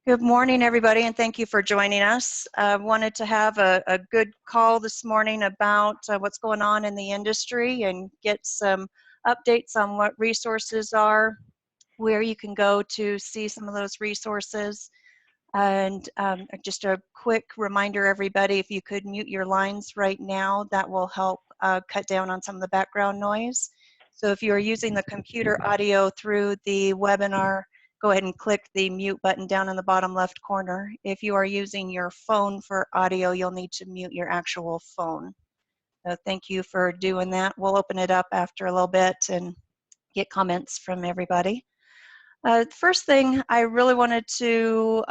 Good morning, everybody, and thank you for joining us. I wanted to have a good call this morning about what's going on in the industry and get some updates on what resources are, where you can go to see some of those resources. And just a quick reminder, everybody, if you could mute your lines right now, that will help cut down on some of the background noise. So if you are using the computer audio through the webinar, go ahead and click the mute button down in the bottom left corner. If you are using your phone for audio, you'll need to mute your actual phone. So thank you for doing that. We'll open it up after a little bit and get comments from everybody. The first thing I really wanted to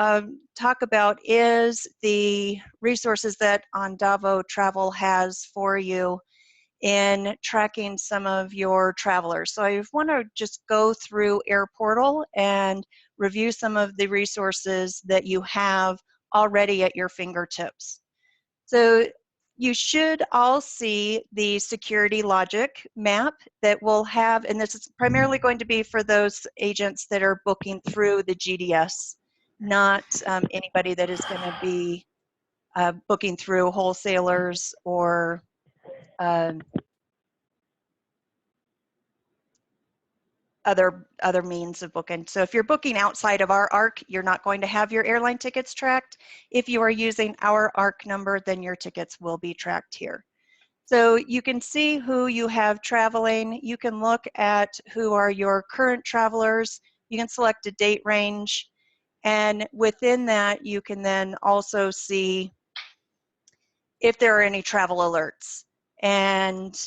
talk about is the resources that Ondavo Travel has for you in tracking some of your travelers. So I want to just go through Airportal and review some of the resources that you have already at your fingertips. So you should all see the security logic map that will have, and this is primarily going to be for those agents that are booking through the GDS, not anybody that is going to be booking through wholesalers or other means of booking. So if you're booking outside of our ARC, you're not going to have your airline tickets tracked. If you are using our ARC number, then your tickets will be tracked here. So you can see who you have traveling. You can look at who are your current travelers. You can select a date range. And within that, you can then also see if there are any travel alerts. And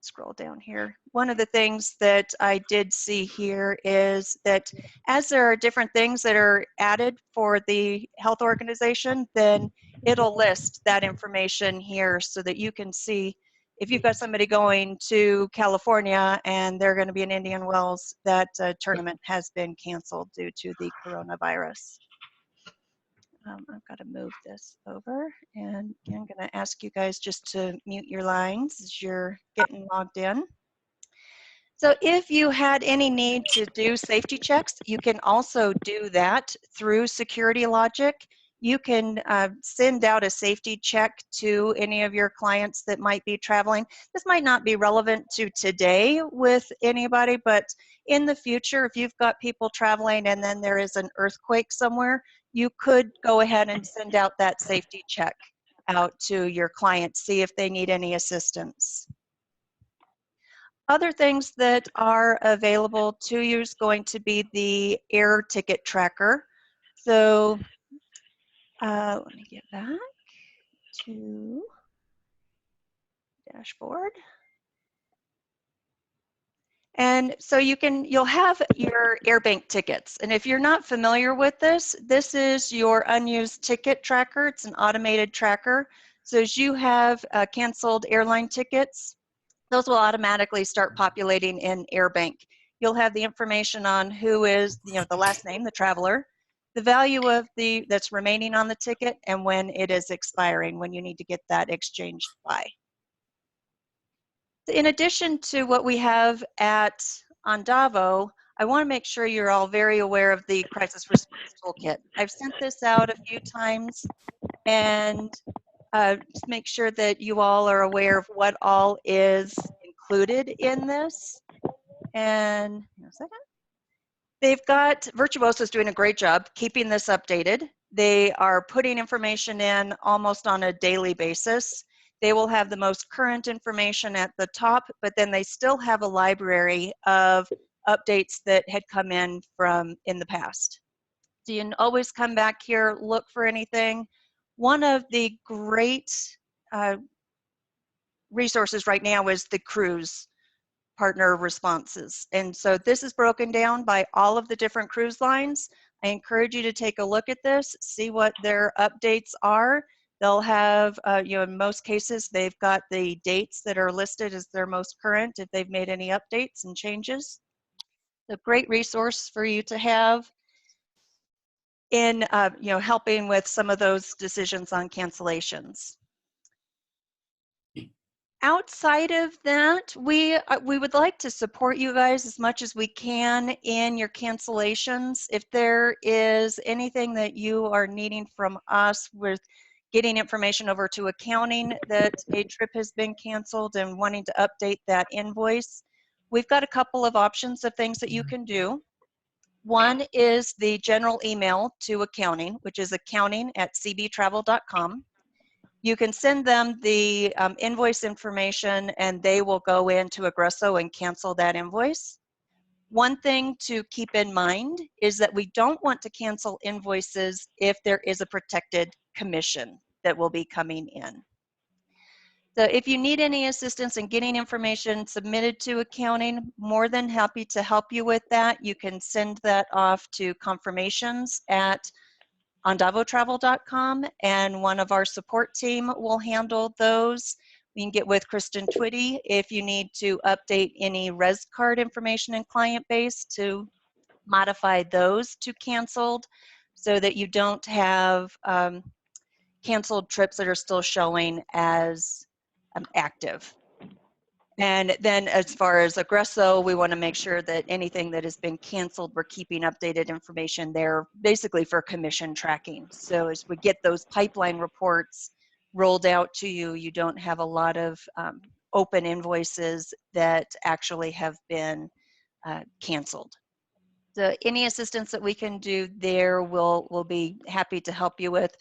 scroll down here. One of the things that I did see here is that as there are different things that are added for the health organization, then it'll list that information here so that you can see if you've got somebody going to California and they're going to be in Indian Wells, that tournament has been canceled due to the coronavirus. I've got to move this over, and again, I'm going to ask you guys just to mute your lines as you're getting logged in. So if you had any need to do safety checks, you can also do that through Security Logic. You can send out a safety check to any of your clients that might be traveling. This might not be relevant to today with anybody, but in the future, if you've got people traveling and then there is an earthquake somewhere, you could go ahead and send out that safety check out to your clients, see if they need any assistance. Other things that are available to you is going to be the air ticket tracker. So let me get back to dashboard. And so you'll have your AirBank tickets. And if you're not familiar with this, this is your unused ticket tracker. It's an automated tracker. So as you have canceled airline tickets, those will automatically start populating in AirBank. You'll have the information on who is, the last name, the traveler, the value of that's remaining on the ticket, and when it is expiring, when you need to get that exchanged by. In addition to what we have at Ondavo, I want to make sure you're all very aware of the Crisis Response Toolkit. I've sent this out a few times, and just make sure that you all are aware of what all is included in this. And a second. They've got, Virtuoso's doing a great job keeping this updated. They are putting information in almost on a daily basis. They will have the most current information at the top, but then they still have a library of updates that had come in from in the past. So you can always come back here, look for anything. One of the great resources right now is the cruise partner responses. And so this is broken down by all of the different cruise lines. I encourage you to take a look at this, see what their updates are. They'll have, in most cases, they've got the dates that are listed as their most current if they've made any updates and changes. A great resource for you to have in, helping with some of those decisions on cancellations. Outside of that, we would like to support you guys as much as we can in your cancellations. If there is anything that you are needing from us with getting information over to accounting that a trip has been canceled and wanting to update that invoice, we've got a couple of options of things that you can do. One is the general email to accounting, which is accounting@cbtravel.com. You can send them the invoice information and they will go into Aggresso and cancel that invoice. One thing to keep in mind is that we don't want to cancel invoices if there is a protected commission that will be coming in. So if you need any assistance in getting information submitted to accounting, more than happy to help you with that. You can send that off to confirmations@ondavotravel.com, and one of our support team will handle those. We can get with Kristen Twitty if you need to update any res card information in client base to modify those to canceled so that you don't have canceled trips that are still showing as active. And then as far as Aggresso, we want to make sure that anything that has been canceled, we're keeping updated information there basically for commission tracking. So as we get those pipeline reports rolled out to you, you don't have a lot of open invoices that actually have been canceled. So any assistance that we can do there, we'll be happy to help you with.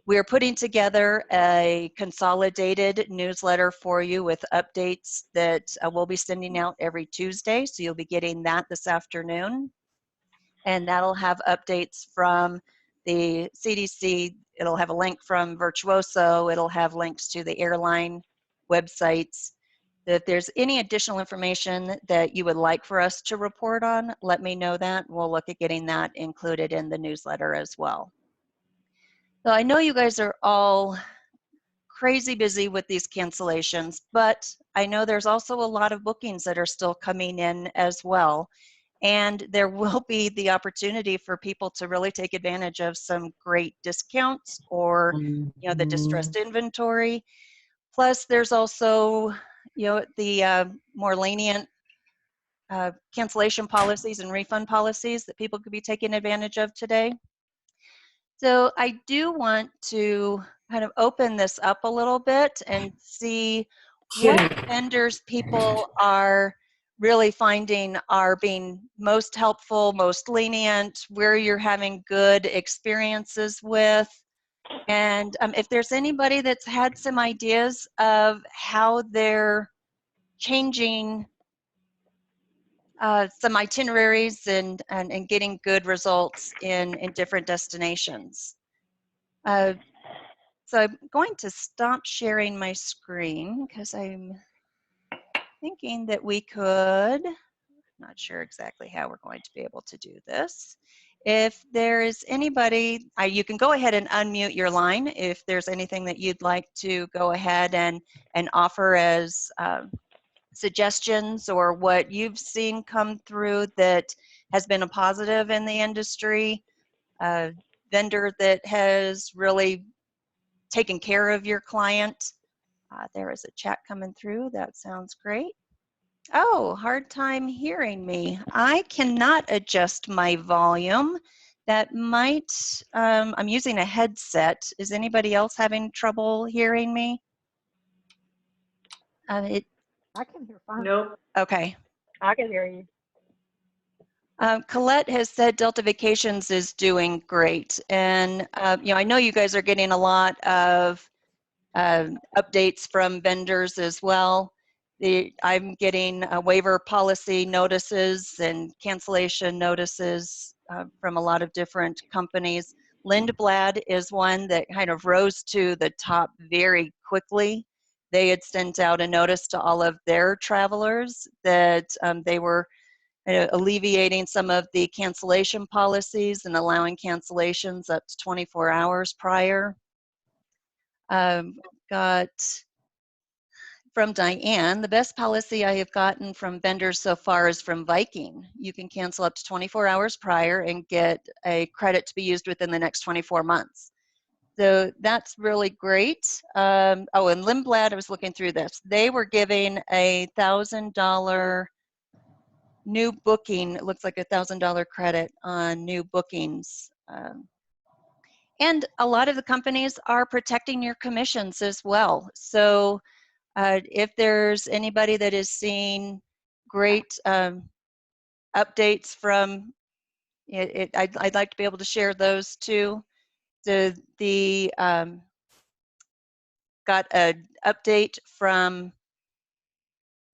We're putting together a consolidated newsletter for you with updates that we'll be sending out every Tuesday. So you'll be getting that this afternoon. And that'll have updates from the CDC. It'll have a link from Virtuoso. It'll have links to the airline websites. If there's any additional information that you would like for us to report on, let me know that. We'll look at getting that included in the newsletter as well. So I know you guys are all crazy busy with these cancellations, but I know there's also a lot of bookings that are still coming in as well. And there will be the opportunity for people to really take advantage of some great discounts or, you know, the distressed inventory. Plus, there's also, you know, the more lenient cancellation policies and refund policies that people could be taking advantage of today. So I do want to kind of open this up a little bit and see what vendors people are really finding are being most helpful, most lenient, where you're having good experiences with. And if there's anybody that's had some ideas of how they're changing some itineraries and getting good results in different destinations. So I'm going to stop sharing my screen because I'm thinking that we could, not sure exactly how we're going to be able to do this. If there is anybody, you can go ahead and unmute your line if there's anything that you'd like to go ahead and offer as suggestions or what you've seen come through that has been a positive in the industry, vendor that has really taken care of your client. There is a chat coming through. That sounds great. Oh, hard time hearing me. I cannot adjust my volume. That might, I'm using a headset. Is anybody else having trouble hearing me? I can hear fine. Nope. Okay. I can hear you. Colette has said Delta Vacations is doing great. And, you know, I know you guys are getting a lot of updates from vendors as well. I'm getting waiver policy notices and cancellation notices from a lot of different companies. Lindblad is one that kind of rose to the top very quickly. They had sent out a notice to all of their travelers that they were alleviating some of the cancellation policies and allowing cancellations up to 24 hours prior. Got from Diane, the best policy I have gotten from vendors so far is from Viking. You can cancel up to 24 hours prior and get a credit to be used within the next 24 months. So that's really great. Oh, and Lindblad, I was looking through this. They were giving a $1,000 new booking. It looks like a $1,000 credit on new bookings. And a lot of the companies are protecting your commissions as well. So if there's anybody that is seeing great updates from it, I'd like to be able to share those too. The got an update from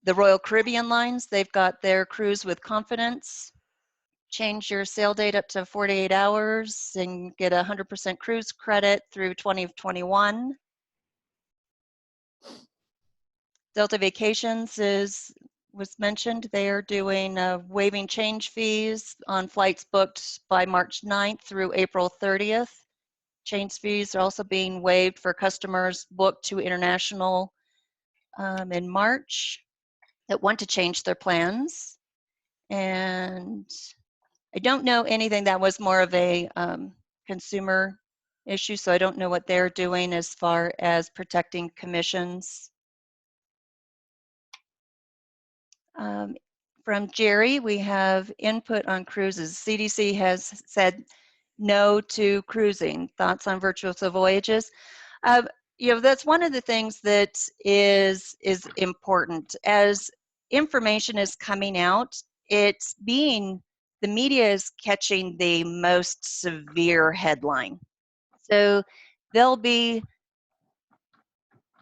the Royal Caribbean lines. They've got their cruise with confidence. Change your sail date up to 48 hours and get 100% cruise credit through 2021. Delta Vacations was mentioned. They are doing waiving change fees on flights booked by March 9th through April 30th. Change fees are also being waived for customers booked to international in March that want to change their plans. And I don't know anything that was more of a consumer issue, so I don't know what they're doing as far as protecting commissions. From Jerry, we have input on cruises. CDC has said no to cruising. Thoughts on Virtuoso Voyages? That's one of the things that is important. As information is coming out, the media is catching the most severe headline. So there'll be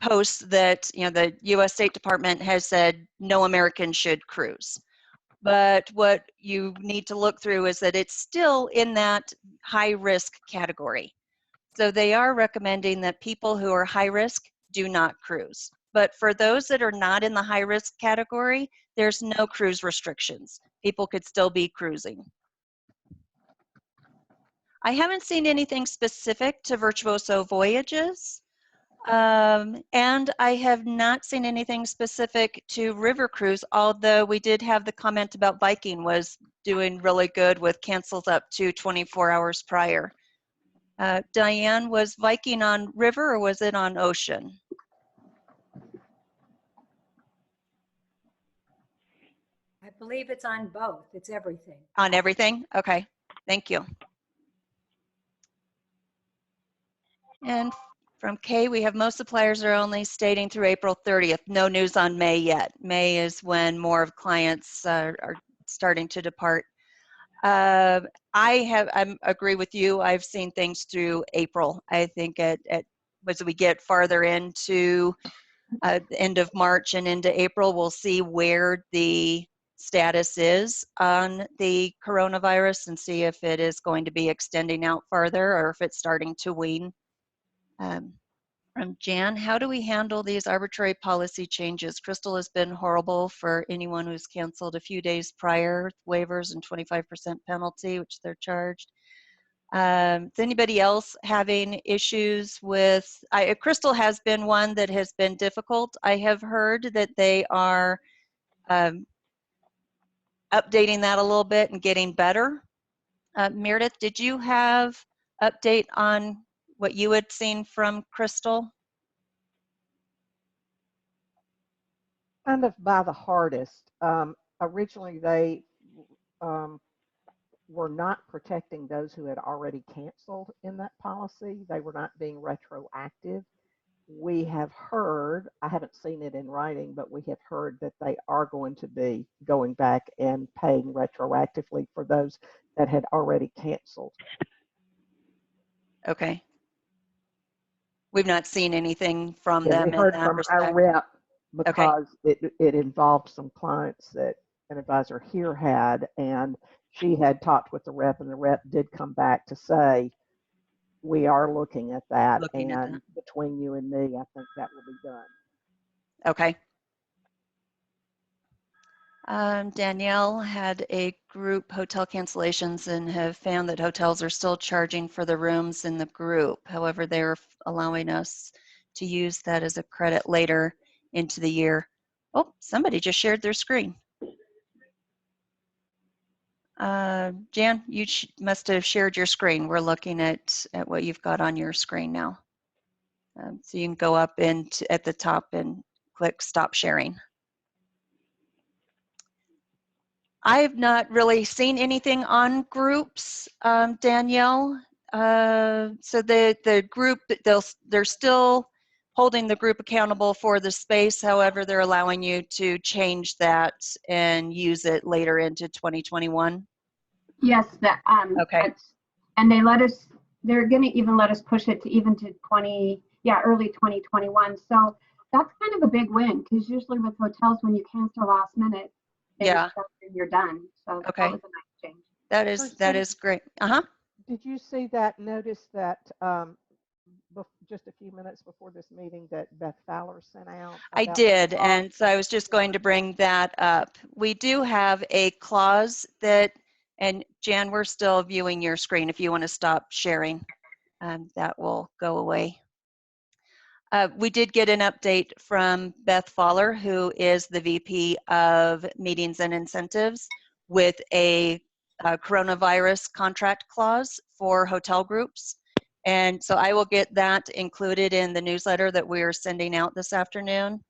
posts that the U.S. State Department has said no American should cruise. But what you need to look through is that it's still in that high risk category. So they are recommending that people who are high risk do not cruise. But for those that are not in the high risk category, there's no cruise restrictions. People could still be cruising. I haven't seen anything specific to Virtuoso Voyages. And I have not seen anything specific to River Cruise, although we did have the comment about Viking was doing really good with cancels up to 24 hours prior. Diane, was Viking on river or was it on ocean? I believe it's on both. It's everything. On everything? Okay, thank you. And from Kay, we have most suppliers are only stating through April 30th. No news on May yet. May is when more of clients are starting to depart. I agree with you. I've seen things through April. I think as we get farther into the end of March and into April, we'll see where the status is on the coronavirus and see if it is going to be extending out farther or if it's starting to wane. From Jan, how do we handle these arbitrary policy changes? Crystal has been horrible for anyone who's canceled a few days prior, waivers and 25% penalty, which they're charged. Is anybody else having issues with, Crystal has been one that has been difficult. I have heard that they are updating that a little bit and getting better. Meredith, did you have update on what you had seen from Crystal? Kind of by the hardest. Originally, they were not protecting those who had already canceled in that policy. They were not being retroactive. We have heard, I haven't seen it in writing, but we have heard that they are going to be going back and paying retroactively for those that had already canceled. Okay. We've not seen anything from them We in heard that from respect. our rep because it involved some clients that an advisor here had, and she had talked with the rep, and the rep did come back to say, we are looking at that, and between you and me, I think that will be done. Okay. Danielle had a group hotel cancellations and have found that hotels are still charging for the rooms in the group. However, they're allowing us to use that as a credit later into the year. Oh, somebody just shared their screen. Jan, you must have shared your screen. We're looking at what you've got on your screen now. So you can go up and at the top and click stop sharing. I've not really seen anything on groups, Danielle. So the group, they're still holding the group accountable for the space. However, they're allowing you to change that and use it later into 2021. Yes, Okay. and they're going to even let us push it to even to early 2021. So that's kind of a big win, because usually with hotels, when you cancel last minute, Yeah. you're done. So Okay. that was a nice change. That is great. Uh-huh. Did you see that notice that just a few minutes before this meeting that Beth Fowler sent out? I did, and so I was just going to bring that up. We do have a clause that, and Jan, we're still viewing your screen. If you want to stop sharing, that will go away. We did get an update from Beth Fowler, who is the VP of Meetings and Incentives, with a coronavirus contract clause for hotel groups. And so I will get that included in the newsletter that we are sending out this afternoon.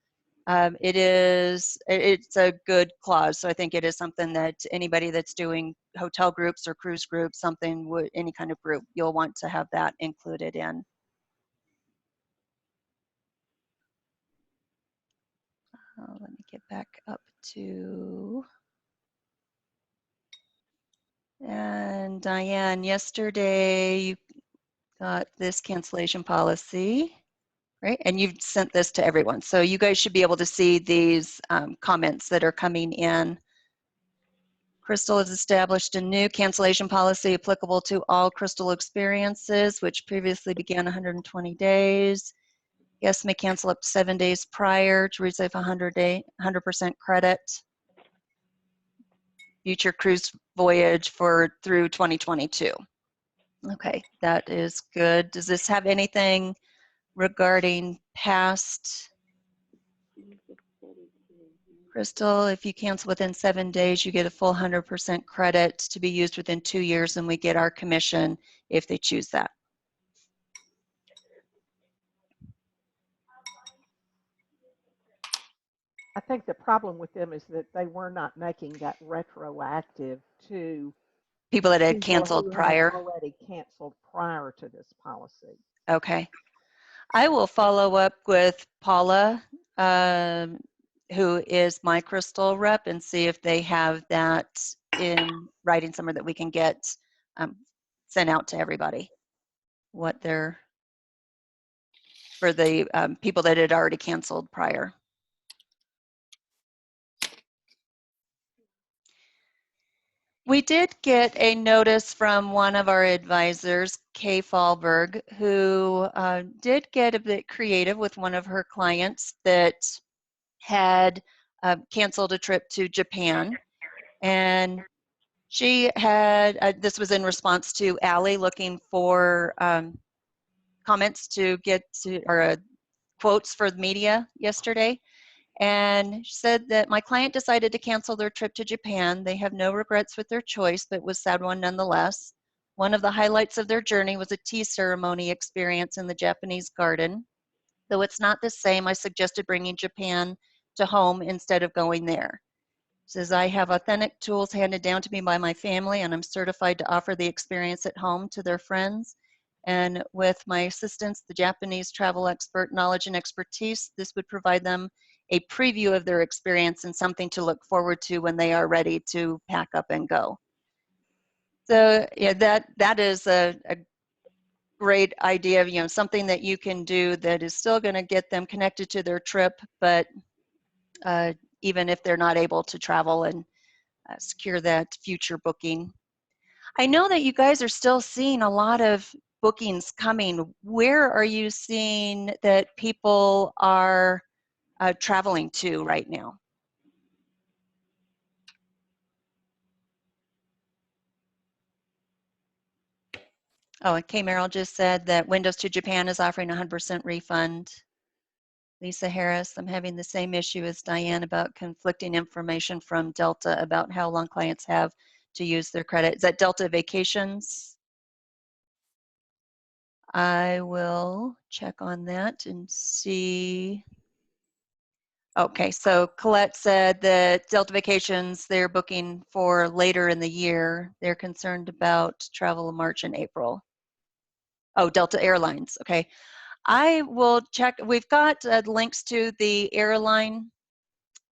It's a good clause. So I think it is something that anybody that's doing hotel groups or cruise groups, any kind of group, you'll want to have that included in. Let me get back up to, and Diane, yesterday you got this cancellation policy, right? And you've sent this to everyone. So you guys should be able to see these comments that are coming in. Crystal has established a new cancellation policy applicable to all Crystal experiences, which previously began 120 days. Guests may cancel up to 7 days prior to receive 100% credit. Future cruise voyage through 2022. Okay, that is good. Does this have anything regarding past? Crystal, if you cancel within 7 days, you get a full 100% credit to be used within 2 years, and we get our commission if they choose that. I think the problem with them is that they were not making that retroactive to People that had people canceled who had prior. already canceled prior to this policy. Okay. I will follow up with Paula, who is my Crystal rep, and see if they have that in writing somewhere that we can get sent out to everybody. What they're, for the people that had already canceled prior. We did get a notice from one of our advisors, Kay Fallberg, who did get a bit creative with one of her clients that had canceled a trip to Japan. And she had, this was in response to Allie looking for comments to get to, or quotes for the media yesterday. And she said that my client decided to cancel their trip to Japan. They have no regrets with their choice, but was sad one nonetheless. One of the highlights of their journey was a tea ceremony experience in the Japanese garden. Though it's not the same, I suggested bringing Japan to home instead of going there. She says, I have authentic tools handed down to me by my family, and I'm certified to offer the experience at home to their friends. And with my assistance, the Japanese travel expert knowledge and expertise, this would provide them a preview of their experience and something to look forward to when they are ready to pack up and go. So yeah, that is a great idea of, you know, something that you can do that is still going to get them connected to their trip, but even if they're not able to travel and secure that future booking. I know that you guys are still seeing a lot of bookings coming. Where are you seeing that people are traveling to right now? Oh, and Kay Merrill just said that Windows to Japan is offering 100% refund. Lisa Harris, I'm having the same issue as Diane about conflicting information from Delta about how long clients have to use their credit. Is that Delta Vacations? I will check on that and see. Okay, so Colette said that Delta Vacations, they're booking for later in the year. They're concerned about travel in March and April. Oh, Delta Airlines, okay. I will check. We've got links to the airline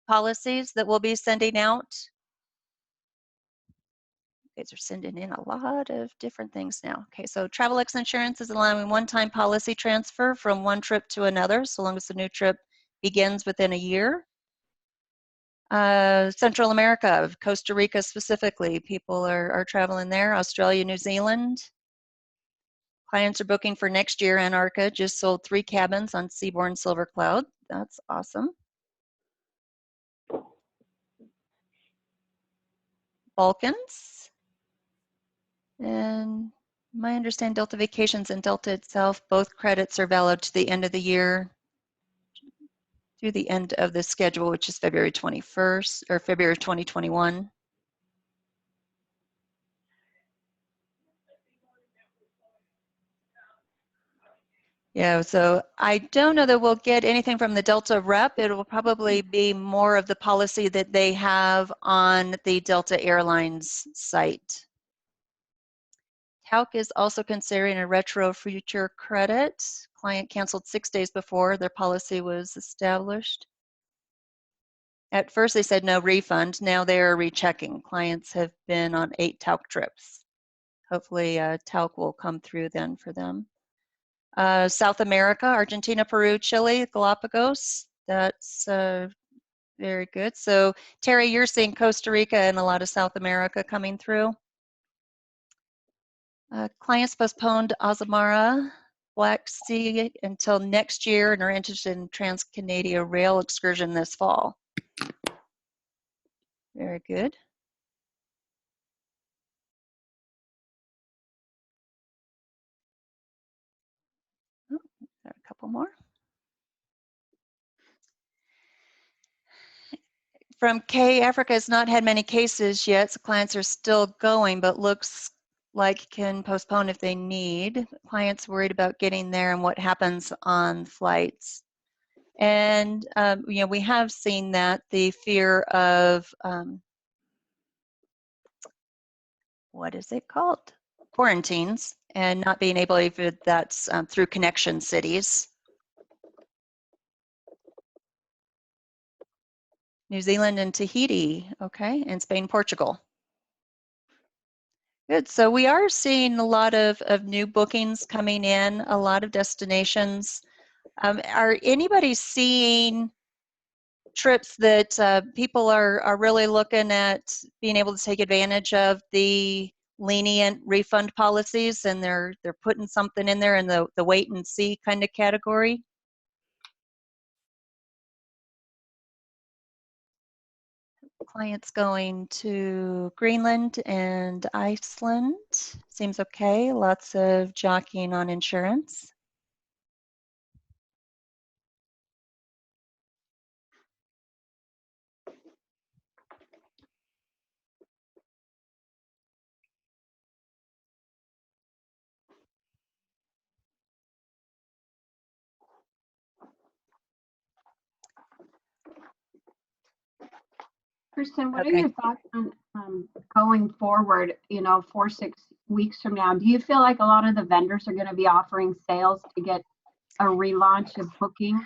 policies that we'll be sending out. You guys are sending in a lot of different things now. Okay, so TravelX Insurance is allowing one-time policy transfer from one trip to another, so long as the new trip begins within a year. Central America, Costa Rica specifically, people are traveling there. Australia, New Zealand. Clients are booking for next year. Antarctica just sold 3 cabins on Seabourn Silver Cloud. That's awesome. Balkans. And my understanding, Delta Vacations and Delta itself, both credits are valid to the end of the year, through the end of the schedule, which is February 21st or February 2021. Yeah, so I don't know that we'll get anything from the Delta rep. It will probably be more of the policy that they have on the Delta Airlines site. Talc is also considering a retro future credit. Client canceled 6 days before their policy was established. At first they said no refund. Now they are rechecking. Clients have been on 8 Talc trips. Hopefully Talc will come through then for them. South America, Argentina, Peru, Chile, Galapagos. That's very good. So Terry, you're seeing Costa Rica and a lot of South America coming through. Clients postponed Azamara, Black Sea until next year and are interested in Trans-Canada rail excursion this fall. Very good. Oh, there are a couple more. From K, Africa has not had many cases yet, so clients are still going, but looks like can postpone if they need. Clients worried about getting there and what happens on flights. And you know, we have seen that the fear of what is it called? Quarantines and not being able, if that's through connection cities. New Zealand and Tahiti, okay, and Spain, Portugal. Good, so we are seeing a lot of new bookings coming in, a lot of destinations. Are anybody seeing trips that people are really looking at being able to take advantage of the lenient refund policies, and they're putting something in there in the wait and see kind of category? Clients going to Greenland and Iceland. Seems okay. Lots of jockeying on insurance. Kristen, what are Okay. your thoughts on going forward, you know, 4-6 weeks from now? Do you feel like a lot of the vendors are going to be offering sales to get a relaunch of bookings?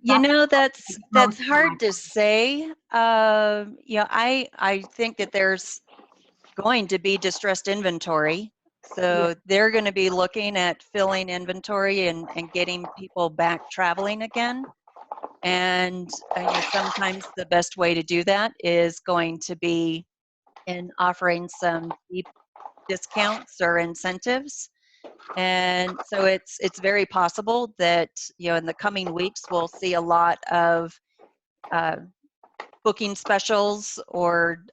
You know, that's most of hard my- to say. You know, I think that there's going to be distressed inventory. So they're going to be looking at filling inventory and getting people back traveling again. And you know, sometimes the best way to do that is going to be in offering some deep discounts or incentives. And so it's very possible that, you know, in the coming weeks we'll see a lot of booking specials or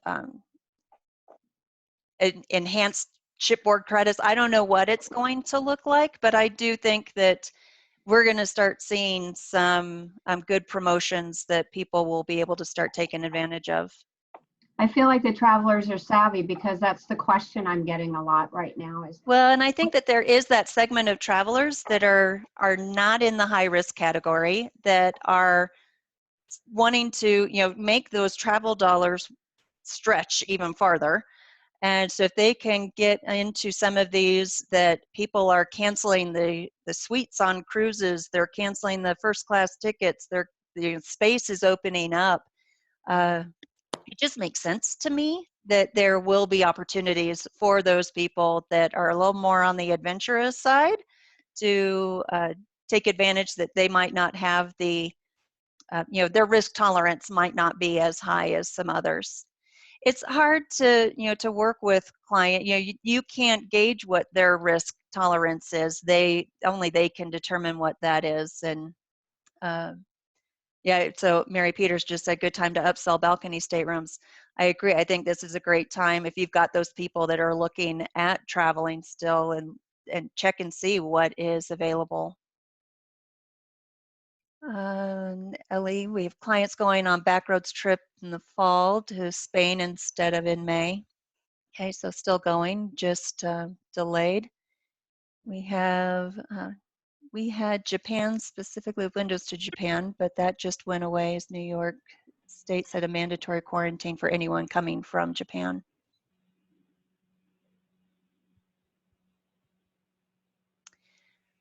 enhanced shipboard credits. I don't know what it's going to look like, but I do think that we're going to start seeing some good promotions that people will be able to start taking advantage of. I feel like the travelers are savvy because that's the question I'm getting a lot right now is, Well, and I think that there is that segment of travelers that are not in the high risk category, that are wanting to, you know, make those travel dollars stretch even farther. And so if they can get into some of these, that people are canceling the suites on cruises, they're canceling the first class tickets, the space is opening up. It just makes sense to me that there will be opportunities for those people that are a little more on the adventurous side to take advantage, that they might not have the, you know, their risk tolerance might not be as high as some others. It's hard to, you know, to work with client, you know, you can't gauge what their risk tolerance is. Only they can determine what that is. And yeah, so Mary Peters just said, good time to upsell balcony staterooms. I agree. I think this is a great time if you've got those people that are looking at traveling still, and check and see what is available. Ellie, we have clients going on backroads trip in the fall to Spain instead of in May. Okay, so still going, just delayed. We had Japan, specifically with windows to Japan, but that just went away as New York State set a mandatory quarantine for anyone coming from Japan.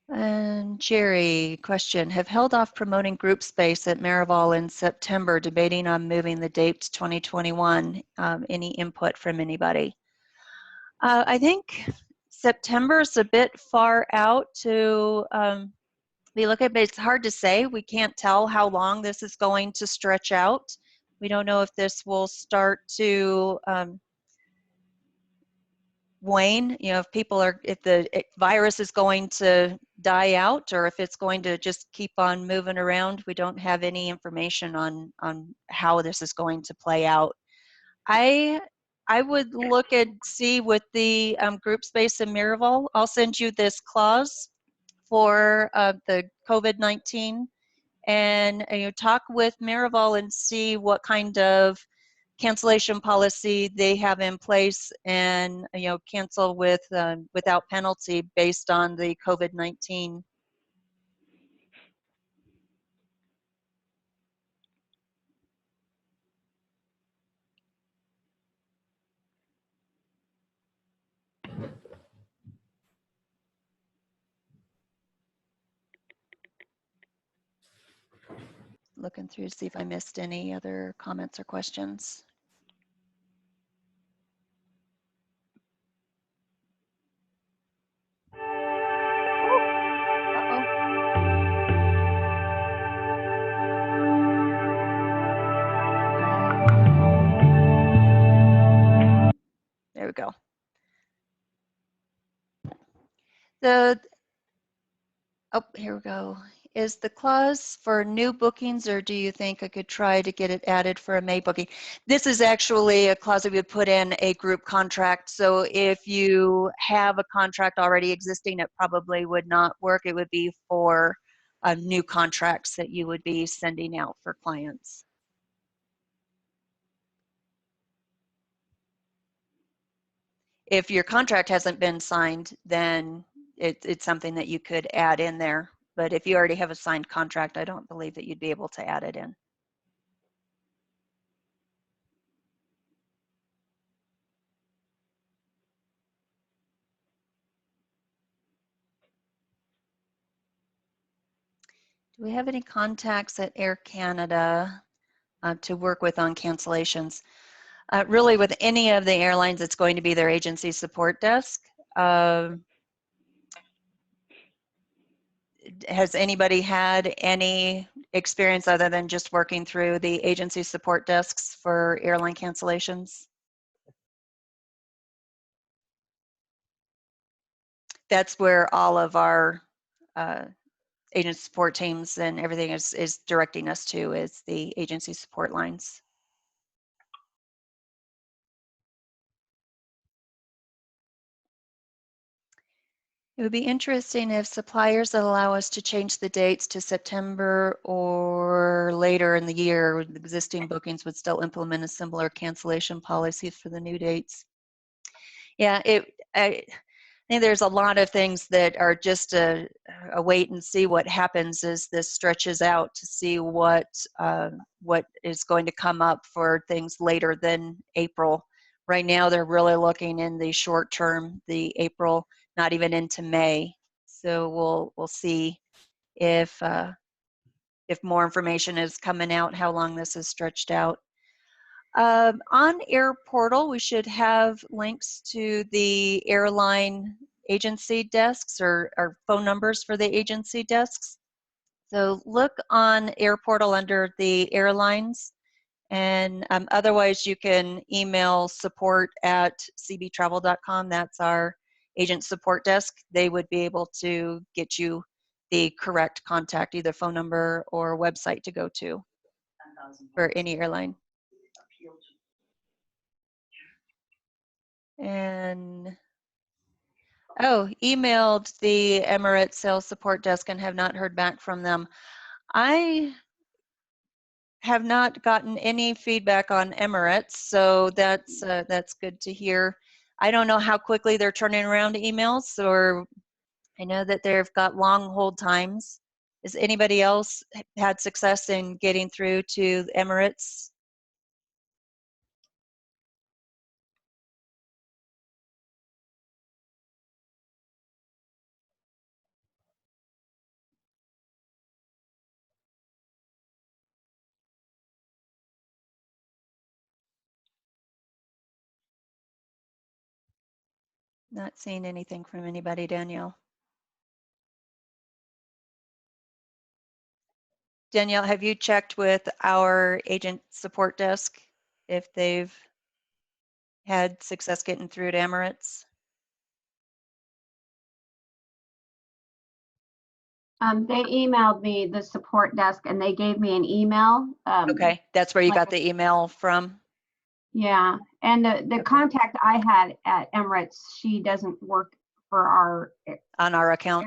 And Jerry, question, have held off promoting group space at Marival in September, debating on moving the date to 2021. Any input from anybody? I think September is a bit far out to be looking at, but it's hard to say. We can't tell how long this is going to stretch out. We don't know if this will start to wane, you know, if the virus is going to die out, or if it's going to just keep on moving around. We don't have any information on how this is going to play out. I would look and see with the group space in Miraval. I'll send you this clause for the COVID-19, and you know, talk with Miraval and see what kind of cancellation policy they have in place, and you know, cancel with without penalty based on the COVID-19. Looking through to see if I missed any other comments or questions. There we go. Oh, here we go. Is the clause for new bookings, or do you think I could try to get it added for a May booking? This is actually a clause that we would put in a group contract. So if you have a contract already existing, it probably would not work. It would be for new contracts that you would be sending out for clients. If your contract hasn't been signed, then it's something that you could add in there. But if you already have a signed contract, I don't believe that you'd be able to add it in. Do we have any contacts at Air Canada to work with on cancellations? Really, with any of the airlines, it's going to be their agency support desk. Has anybody had any experience other than just working through the agency support desks for airline cancellations? That's where all of our agent support teams and everything is directing us to, is the agency support lines. It would be interesting if suppliers that allow us to change the dates to September or later in the year, existing bookings would still implement a similar cancellation policy for the new dates. Yeah, I think there's a lot of things that are just a wait and see what happens as this stretches out to see what is going to come up for things later than April. Right now, they're really looking in the short term, the April, not even into May. So we'll see if more information is coming out, how long this is stretched out. On Air Portal, we should have links to the airline agency desks or phone numbers for the agency desks. So look on Air Portal under the airlines, and otherwise you can email support@cbtravel.com. That's our agent support desk. They would be able to get you the correct contact, either phone number or website to go to for any airline. And emailed the Emirates sales support desk and have not heard back from them. I have not gotten any feedback on Emirates, so that's good to hear. I don't know how quickly they're turning around emails, or I know that they've got long hold times. Has anybody else had success in getting through to Emirates? Not seeing anything from anybody, Danielle. Danielle, have you checked with our agent support desk if they've had success getting through to Emirates? They emailed me, the support desk, and they gave me an email. Okay, that's where you like got the email from? Yeah, and the Okay. contact I had at Emirates, she doesn't work for our, On our account?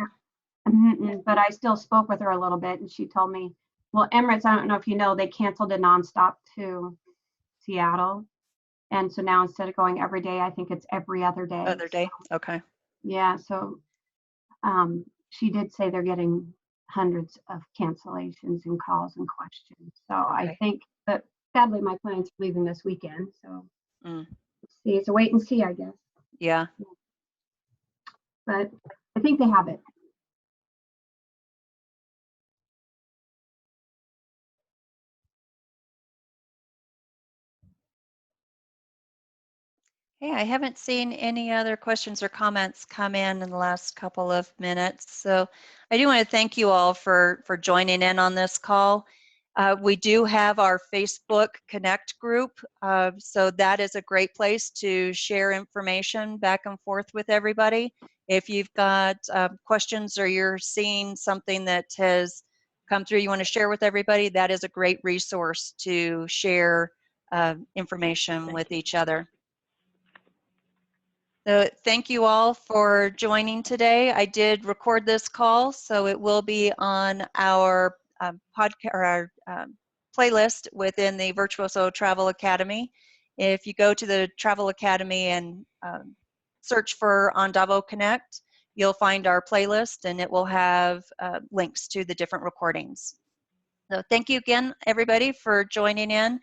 but I still spoke with her a little bit, and she told me, well, Emirates, I don't know if you know, they canceled a nonstop to Seattle. And so now instead of going every day, I think it's every other day. Other day? Okay. Yeah, so she did say they're getting hundreds of cancellations and calls and questions. So I Okay. think, but sadly, my client's leaving this weekend. So Mm, let's see, it's a wait and see, I guess. yeah. But I think they have it. Hey, I haven't seen any other questions or comments come in the last couple of minutes. So I do want to thank you all for joining in on this call. We do have our Facebook Connect group. So that is a great place to share information back and forth with everybody. If you've got questions or you're seeing something that has come through you want to share with everybody, that is a great resource to share information with each other. So thank you all for joining today. I did record this call, so it will be on our podcast or our playlist within the Virtuoso Travel Academy. If you go to the Travel Academy and search for Ondavo Connect, you'll find our playlist, and it will have links to the different recordings. So thank you again, everybody, for joining in.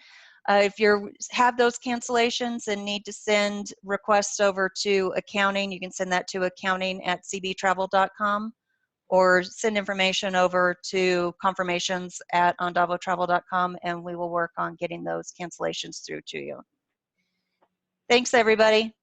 If you have those cancellations and need to send requests over to accounting, you can send that to accounting@cbtravel.com or send information over to confirmations@ondavotravel.com, and we will work on getting those cancellations through to you. Thanks, everybody.